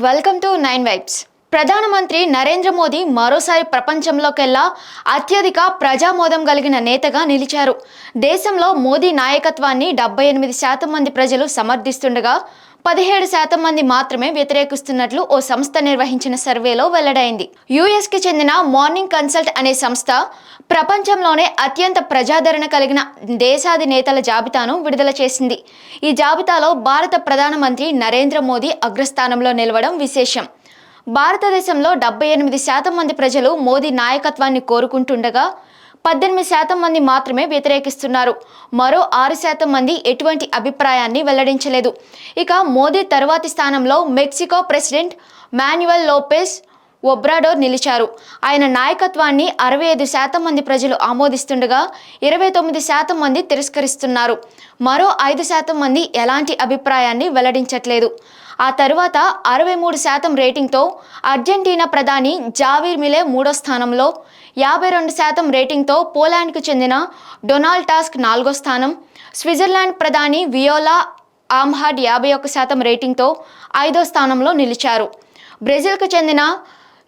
Welcome to 9 vibes. ప్రధానమంత్రి నరేంద్ర మోదీ మరోసారి ప్రపంచంలోకెల్లా అత్యధిక ప్రజామోదం కలిగిన నేతగా నిలిచారు. దేశంలో మోదీ నాయకత్వాన్ని 78% మంది ప్రజలు సమర్థిస్తుండగా 17% మంది మాత్రమే వ్యతిరేకిస్తున్నట్లు ఓ సంస్థ నిర్వహించిన సర్వేలో వెల్లడైంది. యుఎస్కి చెందిన మార్నింగ్ కన్సల్ట్ అనే సంస్థ ప్రపంచంలోనే అత్యంత ప్రజాదరణ కలిగిన దేశాధినేతల జాబితాను విడుదల చేసింది. ఈ జాబితాలో భారత ప్రధానమంత్రి నరేంద్ర మోదీ అగ్రస్థానంలో నిలవడం విశేషం. భారతదేశంలో 78% మంది ప్రజలు మోదీ నాయకత్వాన్ని కోరుకుంటుండగా 18% మంది మాత్రమే వ్యతిరేకిస్తున్నారు. మరో 6% మంది ఎటువంటి అభిప్రాయాన్ని వెల్లడించలేదు. ఇక మోదీ తరువాతి స్థానంలో మెక్సికో ప్రెసిడెంట్ మాన్యువల్ లోపెస్ ఒబ్రాడోర్ నిలిచారు. ఆయన నాయకత్వాన్ని 65% మంది ప్రజలు ఆమోదిస్తుండగా 29% మంది తిరస్కరిస్తున్నారు. మరో 5% మంది ఎలాంటి అభిప్రాయాన్ని వెల్లడించట్లేదు. ఆ తరువాత 63% రేటింగ్తో అర్జెంటీనా ప్రధాని జావిర్ మిలే మూడో స్థానంలో, 52% రేటింగ్తో పోలాండ్కు చెందిన డొనాల్డ్ టస్క్ నాలుగో స్థానం, స్విట్జర్లాండ్ ప్రధాని వియోలా ఆమ్హాడ్ 51% రేటింగ్తో ఐదో స్థానంలో నిలిచారు. బ్రెజిల్కు చెందిన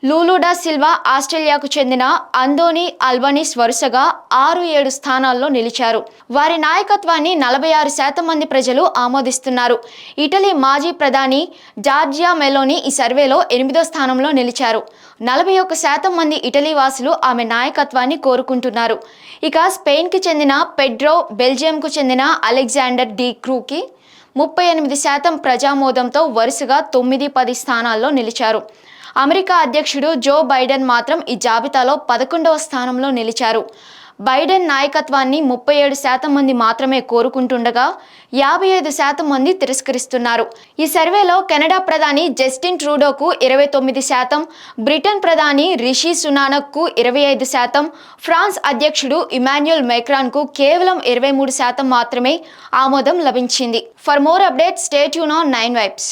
లూలుడా సిల్వా, ఆస్ట్రేలియాకు చెందిన అందోనీ అల్బనీస్ వరుసగా 6-7 స్థానాల్లో నిలిచారు. వారి నాయకత్వాన్ని 46% మంది ప్రజలు ఆమోదిస్తున్నారు. ఇటలీ మాజీ ప్రధాని జార్జియా మెలోని ఈ సర్వేలో 8వ స్థానంలో నిలిచారు. 41% మంది ఇటలీ వాసులు ఆమె నాయకత్వాన్ని కోరుకుంటున్నారు. ఇక స్పెయిన్కి చెందిన పెడ్రో, బెల్జియంకు చెందిన అలెగ్జాండర్ డి క్రూకి 38% ప్రజామోదంతో వరుసగా 9-10 స్థానాల్లో నిలిచారు. అమెరికా అధ్యక్షుడు జో బైడెన్ మాత్రం ఈ జాబితాలో 11వ స్థానంలో నిలిచారు. బైడెన్ నాయకత్వాన్ని 37% మంది మాత్రమే కోరుకుంటుండగా 55% మంది తిరస్కరిస్తున్నారు. ఈ సర్వేలో కెనడా ప్రధాని జస్టిన్ ట్రూడోకు 29%, బ్రిటన్ ప్రధాని రిషి సునానక్కు 25%, ఫ్రాన్స్ అధ్యక్షుడు ఇమాన్యుయల్ మెక్రాన్కు కేవలం 23% మాత్రమే ఆమోదం లభించింది. For more updates stay tune on 9 vibes.